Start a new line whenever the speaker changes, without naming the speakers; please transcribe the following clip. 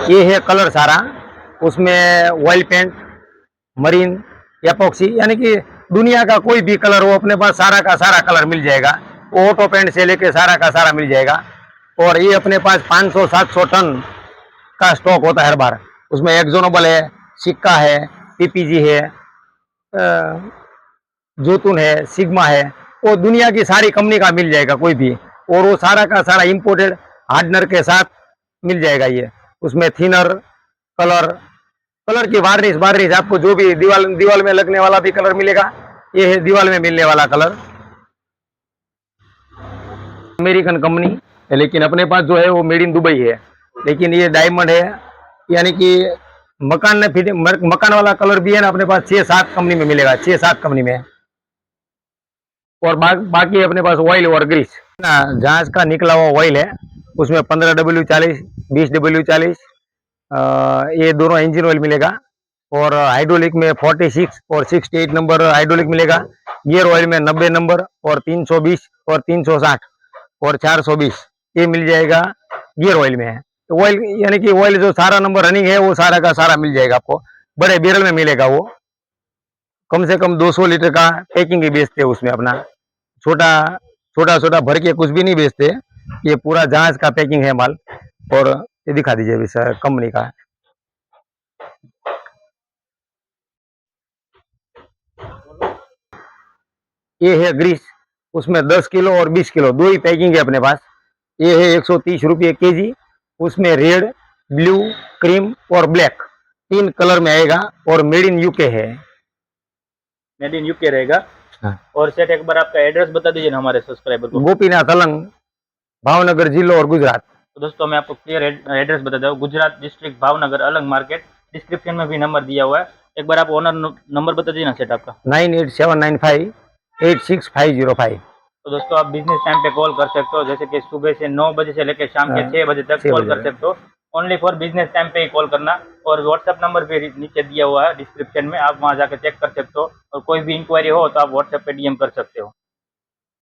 ये है कलर सारा, उसमें ऑयल पेंट, मरीन, एपॉक्सी, यानी कि दुनिया का कोई भी कलर हो अपने पास सारा का सारा कलर मिल जाएगा। ऑटो पेंट से लेके सारा का सारा मिल जाएगा। और ये अपने पास 500-700 टन का स्टॉक होता है हर बार। उसमें एक्जोनोबल है, सिक्का है, पीपीजी है, जोतून है, सिग्मा है, वो दुनिया की सारी कंपनी का मिल जाएगा कोई भी। और वो सारा का सारा इंपोर्टेड हार्डनर के साथ मिल जाएगा। ये उसमें थिनर, कलर की वार्निश आपको जो भी दीवाल में लगने वाला भी कलर मिलेगा। ये है दीवाल में मिलने वाला कलर, अमेरिकन कंपनी है, लेकिन अपने पास जो है वो मेड इन दुबई है। लेकिन ये डायमंड है, यानी कि मकान वाला कलर भी है ना, अपने पास 6-7 कंपनी में मिलेगा, 6-7 कंपनी में। और बाकी अपने पास ऑयल और ग्रीस ना, जहाज का निकला हुआ ऑयल है, उसमें 15W40, 20W40, ये दोनों इंजन ऑयल मिलेगा। और हाइड्रोलिक में 46 और 68 नंबर हाइड्रोलिक मिलेगा। गियर ऑयल में 90 नंबर और 320 और 360 और 420 ये मिल जाएगा गियर ऑयल में है। तो ऑयल यानी कि ऑयल जो सारा नंबर रनिंग है वो सारा का सारा मिल जाएगा आपको। बड़े बैरल में मिलेगा वो, कम से कम 200 लीटर का पैकिंग ही बेचते हैं उसमें अपना। छोटा भर के कुछ भी नहीं बेचते, ये पूरा जहाज का पैकिंग है माल। और ये दिखा दीजिए सर कंपनी का। ये है ग्रीस, उसमें 10 किलो और 20 किलो दो ही पैकिंग है अपने पास। ये है 130 रुपये केजी, उसमें रेड, ब्लू, क्रीम और ब्लैक 3 कलर में आएगा। और मेड इन यूके है,
मेड इन यूके रहेगा।
हाँ।
और सेठ एक बार आपका एड्रेस बता दीजिए ना हमारे सब्सक्राइबर को।
गोपीनाथ अलंग, भावनगर जिलो और गुजरात।
तो दोस्तों मैं आपको क्लियर एड्रेस बता दूं, Gujarat district Bhavnagar Alang market. Description में भी नंबर दिया हुआ है। एक बार आप ओनर नंबर बता दीजिए ना सेठ आपका।
9879586505।
तो दोस्तों आप बिजनेस टाइम पे कॉल कर सकते हो, जैसे कि सुबह से 9 बजे से लेकर शाम के 6 बजे तक कॉल कर सकते हो। ओनली फॉर बिजनेस टाइम पे ही कॉल करना। और व्हाट्सएप नंबर भी नीचे दिया हुआ है डिस्क्रिप्शन में, आप वहां जाकर चेक कर सकते हो। और कोई भी इंक्वायरी हो तो आप व्हाट्सएप पे डीएम कर सकते हो।